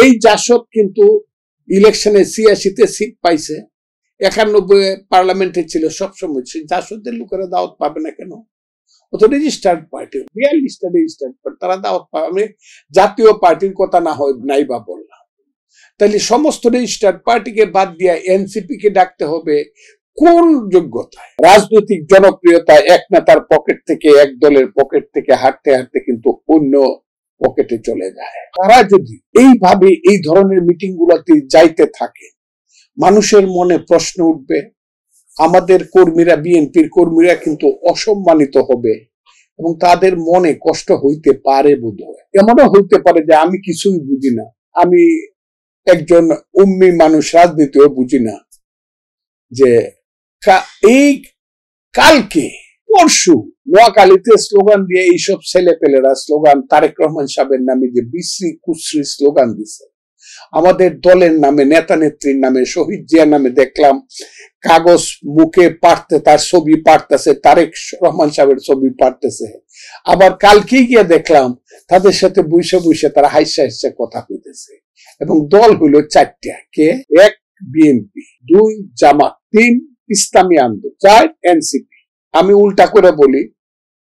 এই জাসদ কিন্তু ইলেকশনে ৮৬-তে সিট পাইছে, ৯১ পার্লামেন্টে ছিল সবসময়। জাসদের লোকেরা দাওয়াত পাবে না কেন? ও তো রেজিস্টার্ড পার্টি, ৪২টা রেজিস্টার্ড পার্টি, তারা দাওয়াত পাবে। আমি জাতীয় পার্টির কথা না হয় নাই বা বললাম, তাহলে সমস্ত রেজিস্টার্ড পার্টিকে বাদ দিয়া এনসিপি কে ডাকতে হবে কোন যোগ্যতায়? রাজনৈতিক জনপ্রিয়তা এক নেতার পকেট থেকে, এক দলের পকেট থেকে হাঁটতে হাঁটতে কিন্তু অন্য পকেটে চলে যায়। তারা যদি এইভাবে এই ধরনের মিটিং গুলাতে যাইতে থাকে, মানুষের মনে প্রশ্ন উঠবে, আমাদের কর্মীরা, বিএনপির কর্মীরা কিন্তু অসম্মানিত হবে এবং তাদের মনে কষ্ট হইতে পারে। বোধহয় এমনও হইতে পারে যে আমি কিছুই বুঝি না, আমি একজন উম্মি মানুষ, রাজনীতিও বুঝি না। যে এই কালকে পরশু নোয়াখালীতে স্লোগান দিয়ে এইসব ছেলে পেলেরা স্লোগান, তারেক রহমান সাহেবের নামে যে বিশ্রী কুশ্রী স্লোগান দিছে, আমাদের দলের নামে, নেতা নেত্রীর নামে, শহীদ জিয়া নামে দেখলাম কাগজ মুখে পাঠতে, তার ছবি পাঠতেছে, তারেক রহমান সাহেবের ছবি পাঠতেছে। আবার কালকে গিয়ে দেখলাম তাদের সাথে বসে বসে তারা হাইসা হাইসা কথা কইতেছে। এবং দল হইল ৪টা, কে? ১ বিএনপি, ২ জামাত, ৩ ইসলামী আন্দোলন, ৪ এনসিপি। আমি উল্টা করে বলি,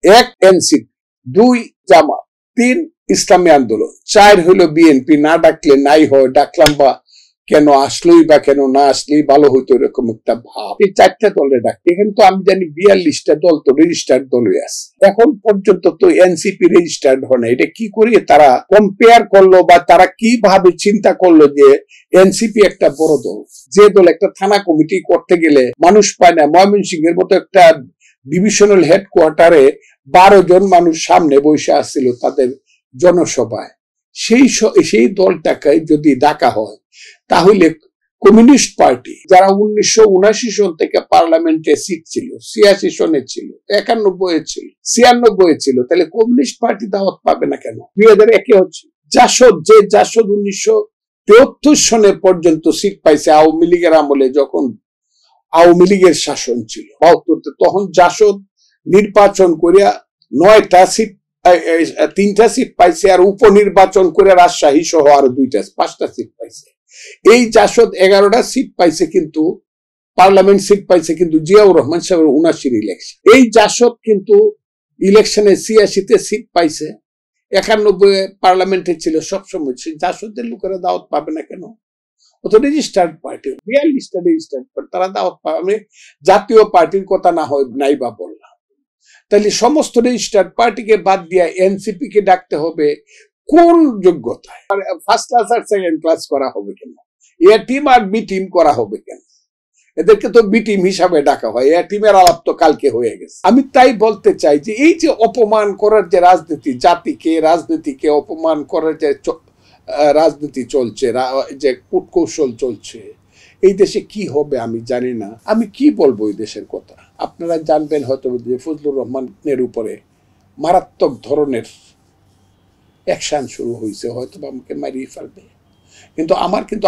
১ এনসিপি, ২ জামাত, ৩ ইসলামী আন্দোলন, ৪ হইলো বিএনপি। না ডাকলে নাই হয়, ডাকলাম বা কেন আসলোই বা কেন না আসলেই ভালো হইতো, এরকম একটা ভাব। এই ৪টা দলের ডাক। এখানে তো আমি জানি ৪২টা দল তো রেজিস্টার্ড দলই আছে। এখন পর্যন্ত তো এনসিপি রেজিস্টার্ড হয় না। এটা কি করে তারা কম্পেয়ার করলো বা তারা কিভাবে চিন্তা করলো যে এনসিপি একটা বড় দল, যে দল একটা থানা কমিটি করতে গেলে মানুষ পায় না। ময়মনসিংহ এর মতো একটা ডিভিশনাল হেডকোয়ার্টারে ১২ জন মানুষ সামনে বসে আসছিল তাদের জনসভায়। সেই দলটাকে যদি ডাকা হয়, তাহলে কমিউনিস্ট পার্টি যারা ১৯৭৯ সন থেকে পার্লামেন্টে সিট ছিল, ৮৬ সনে ছিল, ৯১ ছিল, ৯৬ ছিল, তাহলে কমিউনিস্ট পার্টি দাওয়াত পাবে না কেন? ২০০১ হচ্ছে জাসদ, যে জাসদ ১৯৭৩ সনে পর্যন্ত সিট পাইছে আওয়ামী লীগের আমলে, যখন আওয়ামী লীগের শাসন ছিল ৭২তে, তখন জাসদ নির্বাচন করিয়া ৯টা সিট, ৩টা সিট পাইছে, আর উপনির্বাচন করে রাজশাহী সহ আরো ৫টা সিট পাইছে। এই জাসদ ১১টা সিট পাইছে, কিন্তু পার্লামেন্ট সিট পাইছে কিন্তু জিয়াউর রহমান সাহেবের ৭৯ ইলেকশন। এই জাসদ কিন্তু ইলেকশনে ৮৬-তে সিট পাইছে, ৯১ পার্লামেন্টে ছিল সবসময়। জাসদের লোকেরা দাওয়াত পাবে না কেন? ও তো রেজিস্টার্ড পার্টি, ৪২টা রেজিস্টার্ড পার্টি, তারা দাওয়াত পাবে। আমি জাতীয় পার্টির কথা না হয় নাই বা বললাম, তাহলে সমস্ত রেজিস্টার্ড পার্টিকে বাদ দিয়া এনসিপি কে ডাকতে হবে কোন যোগ্যতায়? ফার্স্ট ক্লাস আর সেকেন্ড ক্লাস করা হবে কেন? এ টিম আর বি টিম করা হবে কেন? এদেরকে তো বি টিম হিসাবে ডাকা হয়, এ টিমের আলাপ তো কালকে হয়ে গেছে। আমি তাই বলতে চাই যে এই যে অপমান করার যে রাজনীতি, জাতিকে, রাজনীতিকে অপমান করার যে রাজনীতি চলছে, যে কূটকৌশল চলছে, এই দেশে কি হবে আমি জানি না। আমি কি বলবো এই দেশের কথা? আপনারা জানবেন হয়তো যে ফজলুর রহমানের উপরে মারাত্মক ধরনের অ্যাকশন শুরু হয়েছে, হয়তো আমাকে মারিয়ে ফেলবে। কিন্তু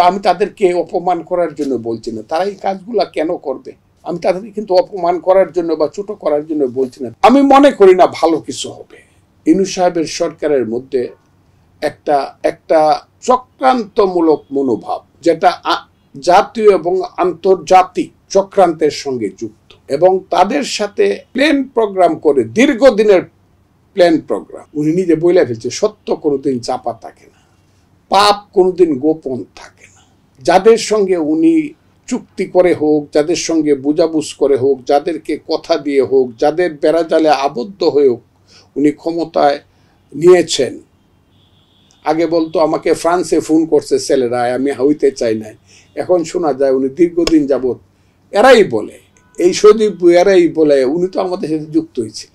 আমি তাদেরকে অপমান করার জন্য বলছি না। তারা এই কাজগুলা কেন করবে? আমি তাদেরকে কিন্তু অপমান করার জন্য বা ছোট করার জন্য বলছি না। আমি মনে করি না ভালো কিছু হবে। ইউনূস সাহেবের সরকারের মধ্যে একটা চক্রান্তমূলক মনোভাব, যেটা জাতীয় এবং আন্তর্জাতিক চক্রান্তের সঙ্গে যুক্ত, এবং তাদের সাথে প্ল্যান প্রোগ্রাম করে, দীর্ঘদিনের প্ল্যান প্রোগ্রাম। উনি নিজে বলে ফেলছে, সত্য কোনোদিন চাপা থাকে না, পাপ কোনোদিন গোপন থাকে না। যাদের সঙ্গে উনি চুক্তি করে হোক, যাদের সঙ্গে বুঝাবুঝ করে হোক, যাদেরকে কথা দিয়ে হোক, যাদের বেড়াজালে আবদ্ধ হয়ে হোক উনি ক্ষমতায় নিয়েছেন। আগে বলতো আমাকে ফ্রান্সে ফোন করছে ছেলেরা, আমি হইতে চাই না। এখন শোনা যায় উনি দীর্ঘদিন যাবৎ, এরাই বলে, এই সৌদি এরাই বলে উনি তো আমাদের সাথে যুক্ত হয়েছে।